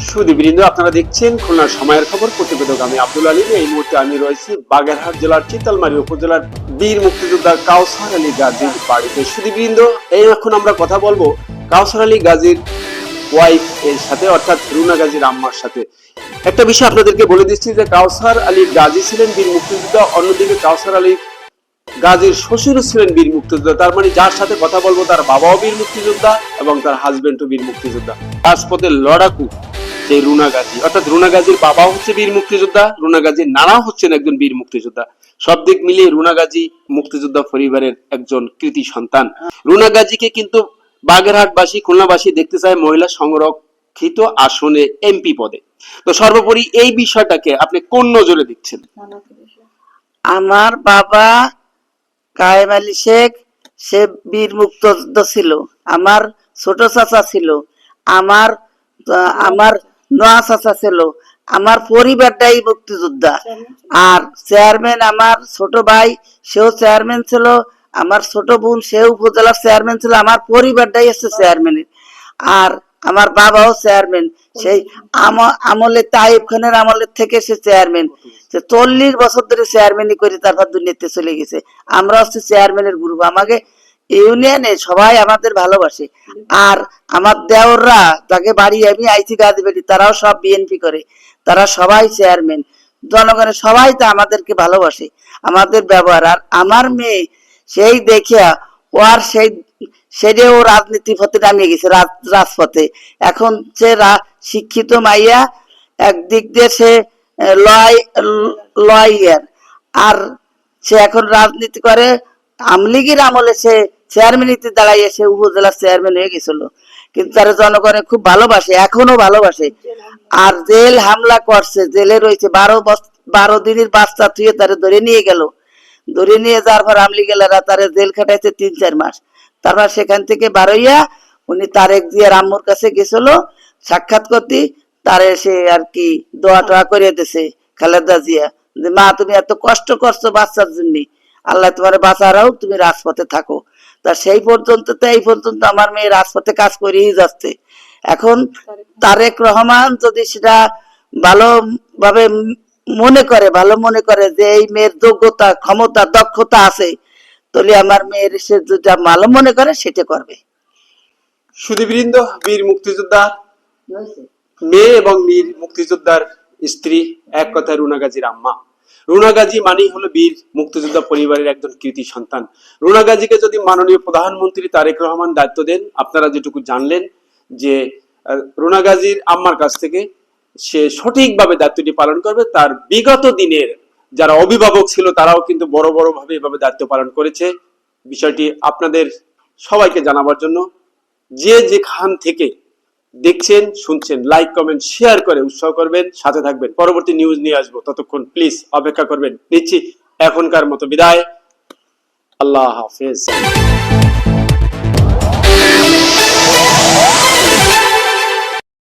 সুধীবৃন্দ, আপনারা দেখছেন খুলনার সময়ের খবর প্রতিবেদক আমি আব্দুল আলী। এই মুহূর্তে আমি রয়েছি বাগেরহাট জেলার চিতালমারী উপজেলার বীর মুক্তিযোদ্ধা কাউসার আলী গাজীর বাড়িতে। সুধীবৃন্দ, এই এখন আমরা কথা বলবো কাউসার আলী গাজীর ওয়াইফ এর সাথে, অর্থাৎ রুনা গাজীর আম্মার সাথে। একটা বিষয় আপনাদেরকে বলে দিচ্ছি যে কাউসার আলী গাজী ছিলেন বীর মুক্তিযোদ্ধা, অন্যদিকে কাউসার আলী গাজীর শ্বশুর ছিলেন বীর মুক্তিযোদ্ধা। তার মানে যার সাথে কথা বলবো তার বাবাও বীর মুক্তিযোদ্ধা এবং তার হাজবেন্ডও বীর মুক্তিযোদ্ধা। রাজপথের লড়াকু যে রুনা গাজী, অর্থাৎ রুনা গাজীর বাবা হচ্ছে বীর মুক্তিযোদ্ধা, রুনা গাজীর নানা হচ্ছেন একজন বীর মুক্তিযোদ্ধা। সব দিক মিলিয়ে রুনা গাজী মুক্তিযোদ্ধা পরিবারের একজন কৃতি সন্তান। রুনা গাজীকে কিন্তু বাগেরহাটবাসী, খুলনাবাসী দেখতে চায় মহিলা সংরক্ষিত আসনে এমপি পদে। তো সর্বোপরি এই বিষয়টাকে আপনি কোন নজরে দেখছেন? আমার বাবা কায়েম আলী শেখ, সে বীর মুক্তিযোদ্ধা ছিল। আমার ছোট চাচা ছিল, আমার আমার নোয়া চাচা ছিল, আমার পরিবারটাই মুক্তিযোদ্ধা। আর চেয়ারম্যান আমার ছোট ভাই, সেও চেয়ারম্যান ছিল। আমার ছোট বোন, সেও উপজেলার চেয়ারম্যান ছিল। আমার পরিবারটাই হচ্ছে চেয়ারম্যানের। আর আমার বাবাও চেয়ারম্যান, সেই আমলে তাইব খানের আমলের থেকে সে চেয়ারম্যান। 40 বছর ধরে চেয়ারম্যানই করে তারপর দুর্নীতি চলে গেছে। আমরা হচ্ছে চেয়ারম্যানের গ্রুপ। আমাকে ইউনিয়নে সবাই আমাদের ভালোবাসে। আর আমার দেওররা, তাকে বাড়ি আমি আইসি গাজীবাড়ি, তারাও সব বিএনপি করে, তারা সবাই চেয়ারম্যান। জনগণের সবাই তো আমাদেরকে ভালোবাসে, আমাদের ব্যবহার। আর আমার মেয়ে সেই দেখিয়া ওর সেটা ও রাজনীতি পথে নামিয়ে গেছে, রাজপথে। এখন সে শিক্ষিত মাইয়া, একদিক দিয়ে সে লয়ার, আর সে এখন রাজনীতি করে। আমলিগির আমলে সে চেয়ারম্যানিতে দাঁড়াইয়ে সে উপজেলার চেয়ারম্যান হয়ে গেছিল। কিন্তু তারা জনগণে খুব ভালোবাসে, এখনো ভালোবাসে। আর জেল হামলা করছে, জেলে রয়েছে 12 দিনের বাচ্চা থুয়ে তারা ধরে নিয়ে গেল। ধরে নিয়ে যাওয়ার পর আমলিগেলারা তারা জেল খাটাইছে 3-4 মাস। তারপর সেখান থেকে বারইয়া উনি তারেক জিয়ার আম্মুর কাছে গেছিল সাক্ষাৎ করতে। তারে সে আর কি দোয়া টোয়া করে দিছে খালেদা জিয়া, যে মা তুমি এত কষ্ট করছো বাচ্চার জন্য, আল্লাহ তোমার বাঁচারাও, তুমি রাজপথে থাকো। তা সেই পর্যন্ত তো এই পর্যন্ত আমার মেয়ে রাজপথে কাজ করেই যাচ্ছে। এখন তারেক রহমান যদি সেটা ভালোভাবে ভালো মনে করে যে এই মেয়ের যোগ্যতা, ক্ষমতা, দক্ষতা আছে, তাহলে আমার মেয়ের সে যেটা ভালো মনে করে সেটা করবে। সুধীবৃন্দ, বীর মুক্তিযোদ্ধা মেয়ে এবং বীর মুক্তিযোদ্ধার স্ত্রী, এক কথায় রুনা গাজীর আম্মা। রুনা গাজী মানেই হলো বীর মুক্তিযোদ্ধা পরিবারের একজন কৃতি সন্তান। রুনা গাজীকে যদি মাননীয় প্রধানমন্ত্রী তারেক রহমান দায়িত্ব দেন, আপনারা যেটুকু জানলেন যে রুনা গাজীর আম্মার কাছ থেকে সে সঠিকভাবে দায়িত্বটি পালন করবে। তার বিগত দিনের যারা অভিভাবক ছিল তারাও কিন্তু বড় বড় ভাবে এভাবে দায়িত্ব পালন করেছে। বিষয়টি আপনাদের সবাইকে জানাবার জন্য যে যেখান থেকে দেখছেন, শুনছেন, লাইক, কমেন্ট, শেয়ার করে উৎসাহ করবেন, সাথে থাকবেন। পরবর্তী নিউজ নিয়ে আসবো, ততক্ষণ প্লিজ অপেক্ষা করবেন। নিচ্ছি এখনকার মতো বিদায়। আল্লাহ হাফেজ।